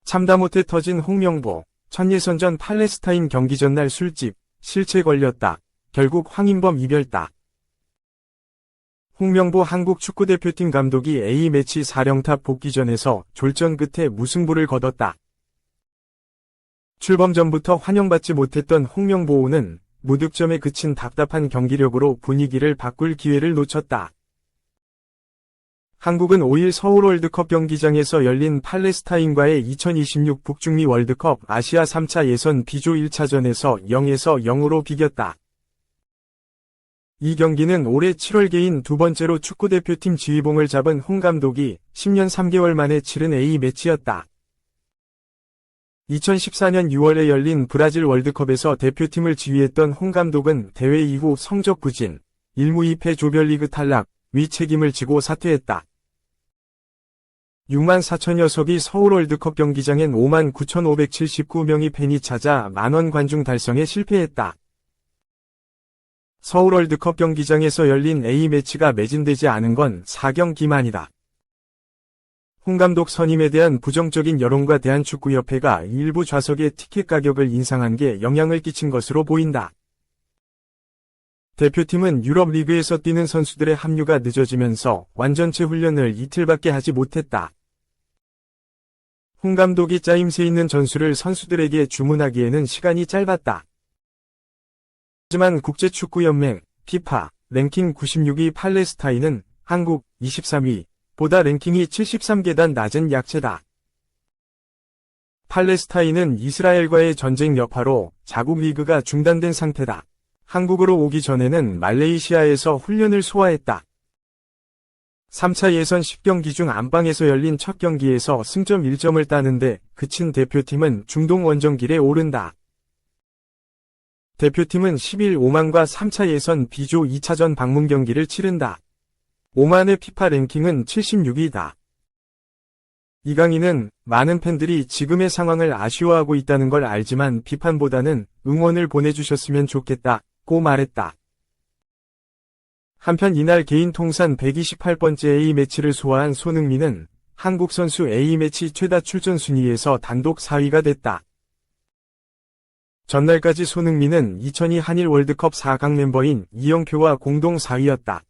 참다 못해 터진 홍명보, 첫 예선전 팔레스타인 경기 전날 술집, 실체 걸렸다. 결국 황인범 이별다. 홍명보 한국 축구대표팀 감독이 A매치 사령탑 복귀전에서 졸전 끝에 무승부를 거뒀다. 출범 전부터 환영받지 못했던 홍명보는 무득점에 그친 답답한 경기력으로 분위기를 바꿀 기회를 놓쳤다. 한국은 5일 서울 월드컵 경기장에서 열린 팔레스타인과의 2026 북중미 월드컵 아시아 3차 예선 B조 1차전에서 0-0으로 비겼다. 이 경기는 올해 7월 개인 두 번째로 축구대표팀 지휘봉을 잡은 홍 감독이 10년 3개월 만에 치른 A매치였다. 2014년 6월에 열린 브라질 월드컵에서 대표팀을 지휘했던 홍 감독은 대회 이후 성적 부진, 1무 2패 조별리그 탈락, 위 책임을 지고 사퇴했다. 6만 4천여 석이 서울 월드컵 경기장엔 5만 9,579명의 팬이 찾아 만원 관중 달성에 실패했다. 서울 월드컵 경기장에서 열린 A매치가 매진되지 않은 건 4경기만이다. 홍 감독 선임에 대한 부정적인 여론과 대한축구협회가 일부 좌석의 티켓 가격을 인상한 게 영향을 끼친 것으로 보인다. 대표팀은 유럽 리그에서 뛰는 선수들의 합류가 늦어지면서 완전체 훈련을 이틀밖에 하지 못했다. 홍 감독이 짜임새 있는 전술을 선수들에게 주문하기에는 시간이 짧았다. 하지만 국제축구연맹 FIFA 랭킹 96위 팔레스타인은 한국 23위 보다 랭킹이 73계단 낮은 약체다. 팔레스타인은 이스라엘과의 전쟁 여파로 자국 리그가 중단된 상태다. 한국으로 오기 전에는 말레이시아에서 훈련을 소화했다. 3차 예선 10경기 중 안방에서 열린 첫 경기에서 승점 1점을 따는데 그친 대표팀은 중동 원정길에 오른다. 대표팀은 10일 오만과 3차 예선 B조 2차전 방문 경기를 치른다. 오만의 FIFA 랭킹은 76위다. 이강인은 많은 팬들이 지금의 상황을 아쉬워하고 있다는 걸 알지만 비판보다는 응원을 보내주셨으면 좋겠다고 말했다. 한편 이날 개인 통산 128번째 A매치를 소화한 손흥민은 한국 선수 A매치 최다 출전 순위에서 단독 4위가 됐다. 전날까지 손흥민은 2002 한일 월드컵 4강 멤버인 이영표와 공동 4위였다.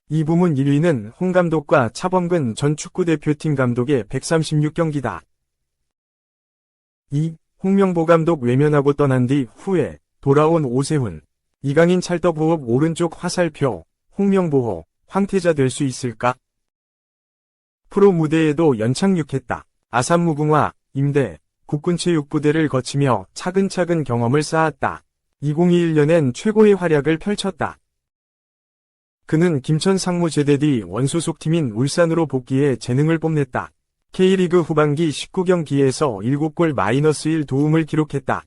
이 부문 1위는 홍 감독과 차범근 전 축구대표팀 감독의 136경기다. 2. 홍명보 감독 외면하고 떠난 뒤 후에 돌아온 오세훈. 이강인 찰떡호흡 오른쪽 화살표. 홍명보호, 황태자 될 수 있을까? 프로 무대에도 연착륙했다. 아산무궁화, 임대, 국군체육부대를 거치며 차근차근 경험을 쌓았다. 2021년엔 최고의 활약을 펼쳤다. 그는 김천 상무 제대 뒤 원소속팀인 울산으로 복귀해 재능을 뽐냈다. K리그 후반기 19경기에서 7골 -1 도움을 기록했다.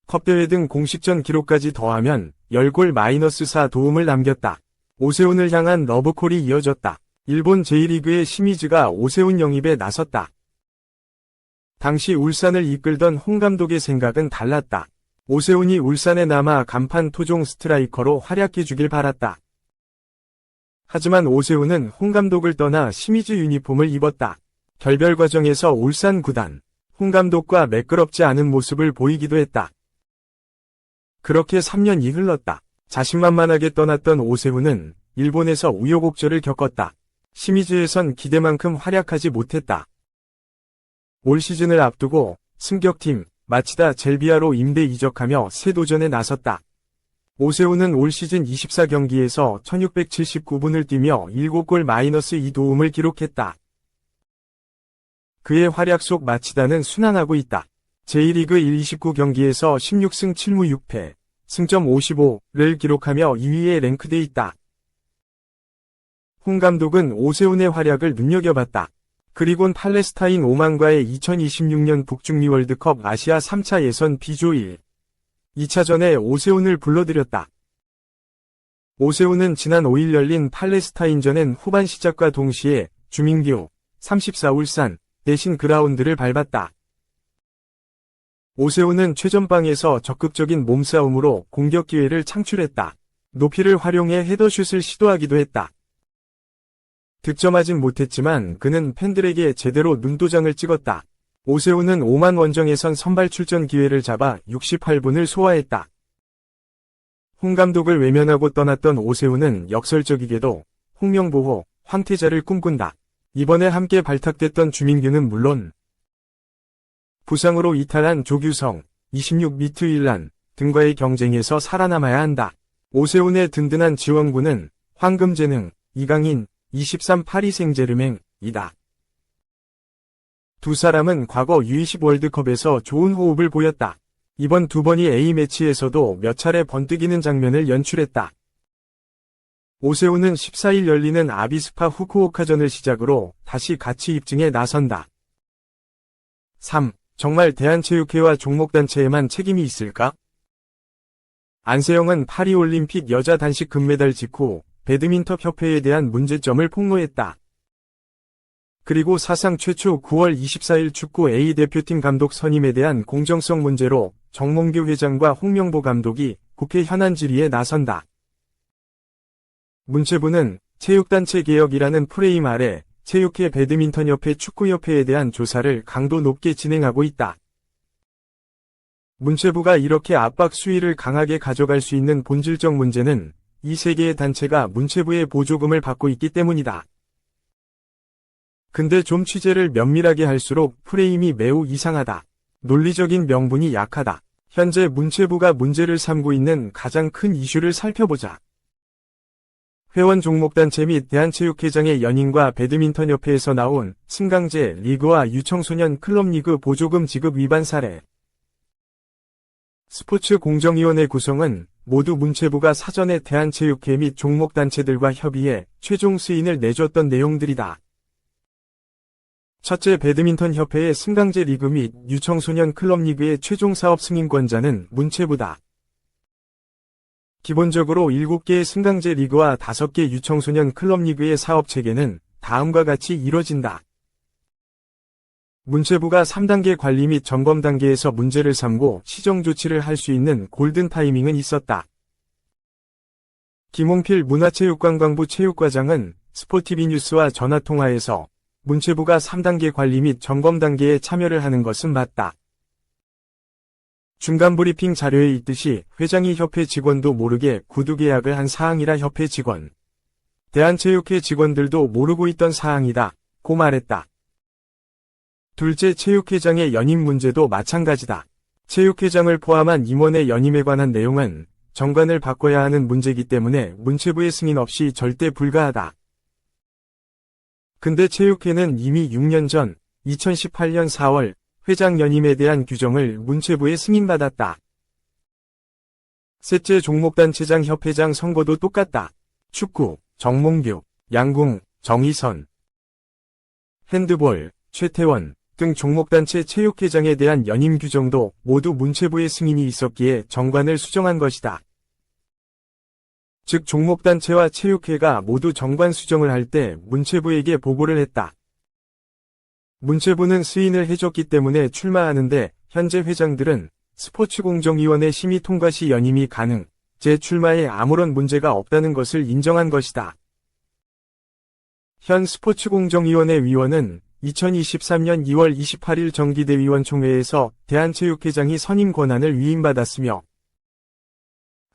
컵대회 등 공식전 기록까지 더하면 10골 -4 도움을 남겼다. 오세훈을 향한 러브콜이 이어졌다. 일본 제1리그의 시미즈가 오세훈 영입에 나섰다. 당시 울산을 이끌던 홍 감독의 생각은 달랐다. 오세훈이 울산에 남아 간판 토종 스트라이커로 활약해주길 바랐다. 하지만 오세훈은 홍 감독을 떠나 시미즈 유니폼을 입었다. 결별 과정에서 울산 구단, 홍 감독과 매끄럽지 않은 모습을 보이기도 했다. 그렇게 3년이 흘렀다. 자신만만하게 떠났던 오세훈은 일본에서 우여곡절을 겪었다. 시미즈에선 기대만큼 활약하지 못했다. 올 시즌을 앞두고 승격팀 마치다 젤비아로 임대 이적하며 새 도전에 나섰다. 오세훈은 올 시즌 24경기에서 1679분을 뛰며 7골 -2 도움을 기록했다. 그의 활약 속 마치다는 순항하고 있다. 제1리그 1-29경기에서 16승 7무 6패, 승점 55를 기록하며 2위에 랭크돼 있다. 홍 감독은 오세훈의 활약을 눈여겨봤다. 그리곤 팔레스타인 오만과의 2026년 북중미 월드컵 아시아 3차 예선 B조 1, 2차전에 오세훈을 불러들였다. 오세훈은 지난 5일 열린 팔레스타인전엔 후반 시작과 동시에 주민규 34 울산 대신 그라운드를 밟았다. 오세훈은 최전방에서 적극적인 몸싸움으로 공격 기회를 창출했다. 높이를 활용해 헤더슛을 시도하기도 했다. 득점하진 못했지만 그는 팬들에게 제대로 눈도장을 찍었다. 오세훈은 5만 원정에선 선발 출전 기회를 잡아 68분을 소화했다. 홍 감독을 외면하고 떠났던 오세훈은 역설적이게도 홍명보호, 황태자를 꿈꾼다. 이번에 함께 발탁됐던 주민규는 물론 부상으로 이탈한 조규성, 26미트 일란 등과의 경쟁에서 살아남아야 한다. 오세훈의 든든한 지원군은 황금재능, 이강인, 23 파리 생제르맹이다. 두 사람은 과거 U20 월드컵에서 좋은 호흡을 보였다. 이번 두 번의 A매치에서도 몇 차례 번뜩이는 장면을 연출했다. 오세훈은 14일 열리는 아비스파 후쿠오카전을 시작으로 다시 가치 입증에 나선다. 3. 정말 대한체육회와 종목단체에만 책임이 있을까? 안세영은 파리올림픽 여자 단식 금메달 직후 배드민턴 협회에 대한 문제점을 폭로했다. 그리고 사상 최초 9월 24일 축구 A대표팀 감독 선임에 대한 공정성 문제로 정몽규 회장과 홍명보 감독이 국회 현안 질의에 나선다. 문체부는 체육단체 개혁이라는 프레임 아래 체육회 배드민턴협회 축구협회에 대한 조사를 강도 높게 진행하고 있다. 문체부가 이렇게 압박 수위를 강하게 가져갈 수 있는 본질적 문제는 이 세 개의 단체가 문체부의 보조금을 받고 있기 때문이다. 근데 좀 취재를 면밀하게 할수록 프레임이 매우 이상하다. 논리적인 명분이 약하다. 현재 문체부가 문제를 삼고 있는 가장 큰 이슈를 살펴보자. 회원 종목단체 및 대한체육회장의 연임과 배드민턴협회에서 나온 승강제 리그와 유청소년 클럽리그 보조금 지급 위반 사례. 스포츠공정위원회 구성은 모두 문체부가 사전에 대한체육회 및 종목단체들과 협의해 최종 스인을 내줬던 내용들이다. 첫째, 배드민턴협회의 승강제 리그 및 유청소년 클럽리그의 최종 사업 승인권자는 문체부다. 기본적으로 7개의 승강제 리그와 5개 유청소년 클럽리그의 사업 체계는 다음과 같이 이뤄진다. 문체부가 3단계 관리 및 점검 단계에서 문제를 삼고 시정 조치를 할 수 있는 골든 타이밍은 있었다. 김홍필 문화체육관광부 체육과장은 스포티비 뉴스와 전화통화에서 문체부가 3단계 관리 및 점검 단계에 참여를 하는 것은 맞다. 중간 브리핑 자료에 있듯이 회장이 협회 직원도 모르게 구두 계약을 한 사항이라 협회 직원, 대한체육회 직원들도 모르고 있던 사항이다 고 말했다. 둘째, 체육회장의 연임 문제도 마찬가지다. 체육회장을 포함한 임원의 연임에 관한 내용은 정관을 바꿔야 하는 문제이기 때문에 문체부의 승인 없이 절대 불가하다. 근데 체육회는 이미 6년 전 2018년 4월 회장 연임에 대한 규정을 문체부에 승인받았다. 셋째, 종목단체장 협회장 선거도 똑같다. 축구, 정몽규, 양궁, 정희선, 핸드볼, 최태원 등 종목단체 체육회장에 대한 연임 규정도 모두 문체부의 승인이 있었기에 정관을 수정한 것이다. 즉 종목단체와 체육회가 모두 정관 수정을 할 때 문체부에게 보고를 했다. 문체부는 스인을 해줬기 때문에 출마하는데 현재 회장들은 스포츠공정위원회 심의 통과 시 연임이 가능, 재출마에 아무런 문제가 없다는 것을 인정한 것이다. 현 스포츠공정위원회 위원은 2023년 2월 28일 정기대위원 총회에서 대한체육회장이 선임 권한을 위임받았으며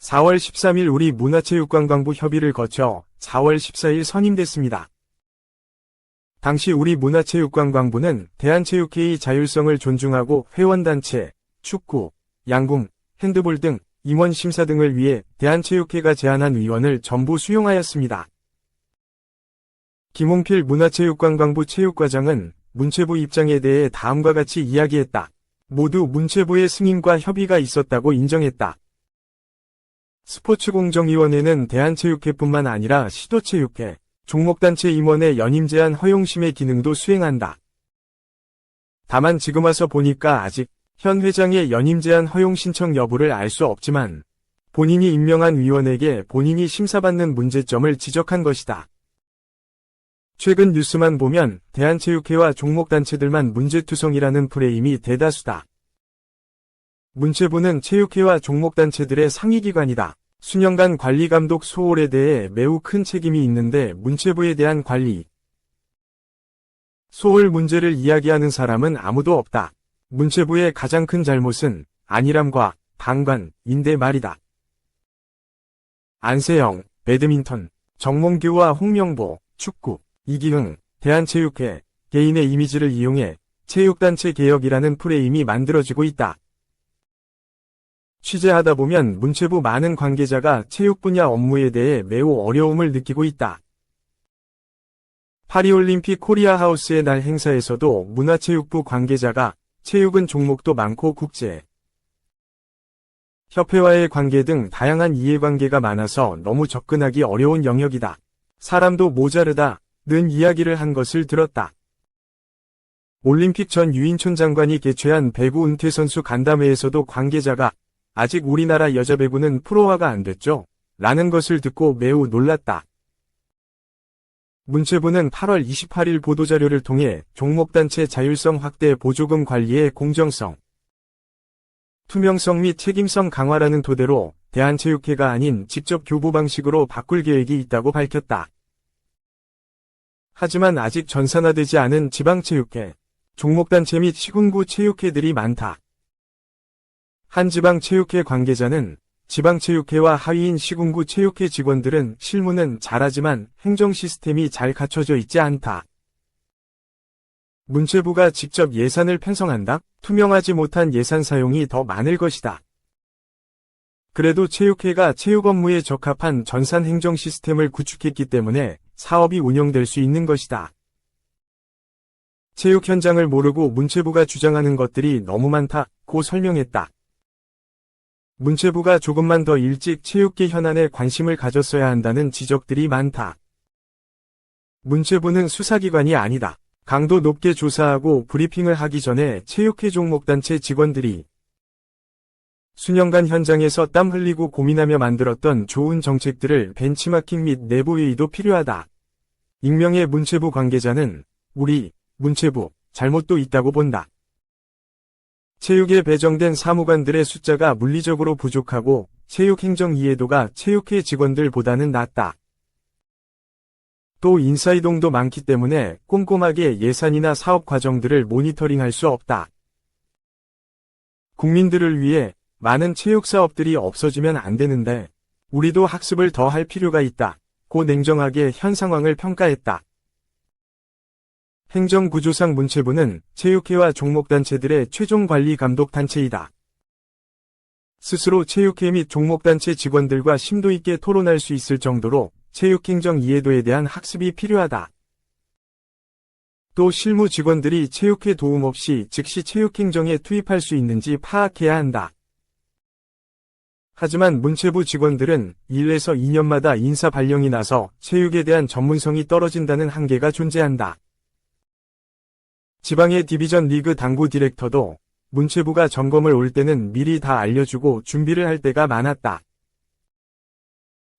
4월 13일 우리 문화체육관광부 협의를 거쳐 4월 14일 선임됐습니다. 당시 우리 문화체육관광부는 대한체육회의 자율성을 존중하고 회원단체, 축구, 양궁, 핸드볼 등 임원 심사 등을 위해 대한체육회가 제안한 위원을 전부 수용하였습니다. 김홍필 문화체육관광부 체육과장은 문체부 입장에 대해 다음과 같이 이야기했다. 모두 문체부의 승인과 협의가 있었다고 인정했다. 스포츠공정위원회는 대한체육회뿐만 아니라 시도체육회, 종목단체 임원의 연임 제한 허용심의 기능도 수행한다. 다만 지금 와서 보니까 아직 현 회장의 연임 제한 허용 신청 여부를 알 수 없지만 본인이 임명한 위원에게 본인이 심사받는 문제점을 지적한 것이다. 최근 뉴스만 보면 대한체육회와 종목단체들만 문제투성이라는 프레임이 대다수다. 문체부는 체육회와 종목단체들의 상위기관이다. 수년간 관리감독 소홀에 대해 매우 큰 책임이 있는데 문체부에 대한 관리, 소홀 문제를 이야기하는 사람은 아무도 없다. 문체부의 가장 큰 잘못은 안일함과 방관인데 말이다. 안세영, 배드민턴, 정몽규와 홍명보, 축구, 이기흥, 대한체육회, 개인의 이미지를 이용해 체육단체 개혁이라는 프레임이 만들어지고 있다. 취재하다 보면 문체부 많은 관계자가 체육 분야 업무에 대해 매우 어려움을 느끼고 있다. 파리올림픽 코리아 하우스의 날 행사에서도 문화체육부 관계자가 체육은 종목도 많고 국제 협회와의 관계 등 다양한 이해관계가 많아서 너무 접근하기 어려운 영역이다. 사람도 모자르다 는 이야기를 한 것을 들었다. 올림픽 전 유인촌 장관이 개최한 배구 은퇴선수 간담회에서도 관계자가 아직 우리나라 여자 배구는 프로화가 안 됐죠? 라는 것을 듣고 매우 놀랐다. 문체부는 8월 28일 보도자료를 통해 종목단체 자율성 확대 보조금 관리의 공정성, 투명성 및 책임성 강화라는 토대로 대한체육회가 아닌 직접 교부 방식으로 바꿀 계획이 있다고 밝혔다. 하지만 아직 전산화되지 않은 지방체육회, 종목단체 및 시군구 체육회들이 많다. 한 지방체육회 관계자는 지방체육회와 하위인 시군구 체육회 직원들은 실무는 잘하지만 행정 시스템이 잘 갖춰져 있지 않다. 문체부가 직접 예산을 편성한다? 투명하지 못한 예산 사용이 더 많을 것이다. 그래도 체육회가 체육 업무에 적합한 전산 행정 시스템을 구축했기 때문에 사업이 운영될 수 있는 것이다. 체육 현장을 모르고 문체부가 주장하는 것들이 너무 많다고 설명했다. 문체부가 조금만 더 일찍 체육계 현안에 관심을 가졌어야 한다는 지적들이 많다. 문체부는 수사기관이 아니다. 강도 높게 조사하고 브리핑을 하기 전에 체육회 종목단체 직원들이 수년간 현장에서 땀 흘리고 고민하며 만들었던 좋은 정책들을 벤치마킹 및 내부회의도 필요하다. 익명의 문체부 관계자는 우리 문체부 잘못도 있다고 본다. 체육에 배정된 사무관들의 숫자가 물리적으로 부족하고 체육 행정 이해도가 체육회 직원들보다는 낮다. 또 인사이동도 많기 때문에 꼼꼼하게 예산이나 사업 과정들을 모니터링할 수 없다. 국민들을 위해 많은 체육 사업들이 없어지면 안 되는데 우리도 학습을 더 할 필요가 있다. 고 냉정하게 현 상황을 평가했다. 행정구조상 문체부는 체육회와 종목단체들의 최종 관리 감독 단체이다. 스스로 체육회 및 종목단체 직원들과 심도 있게 토론할 수 있을 정도로 체육행정 이해도에 대한 학습이 필요하다. 또 실무 직원들이 체육회 도움 없이 즉시 체육행정에 투입할 수 있는지 파악해야 한다. 하지만 문체부 직원들은 1에서 2년마다 인사 발령이 나서 체육에 대한 전문성이 떨어진다는 한계가 존재한다. 지방의 디비전 리그 당구 디렉터도 문체부가 점검을 올 때는 미리 다 알려주고 준비를 할 때가 많았다.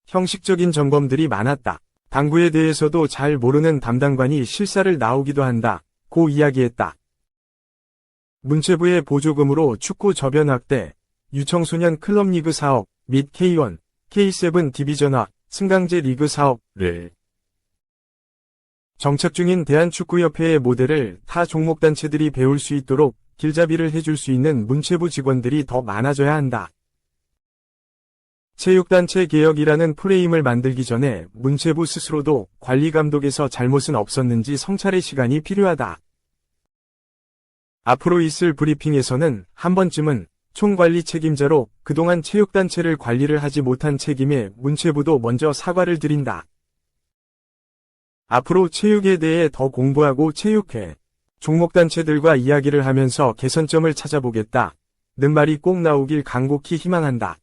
형식적인 점검들이 많았다. 당구에 대해서도 잘 모르는 담당관이 실사를 나오기도 한다. 고 이야기했다. 문체부의 보조금으로 축구 저변 확대, 유청소년 클럽 리그 사업 및 K1, K7 디비전화, 승강제 리그 사업을 정착 중인 대한축구협회의 모델을 타 종목단체들이 배울 수 있도록 길잡이를 해줄 수 있는 문체부 직원들이 더 많아져야 한다. 체육단체 개혁이라는 프레임을 만들기 전에 문체부 스스로도 관리감독에서 잘못은 없었는지 성찰의 시간이 필요하다. 앞으로 있을 브리핑에서는 한 번쯤은 총관리 책임자로 그동안 체육단체를 관리를 하지 못한 책임에 문체부도 먼저 사과를 드린다. 앞으로 체육에 대해 더 공부하고 체육회, 종목단체들과 이야기를 하면서 개선점을 찾아보겠다. 는 말이 꼭 나오길 간곡히 희망한다.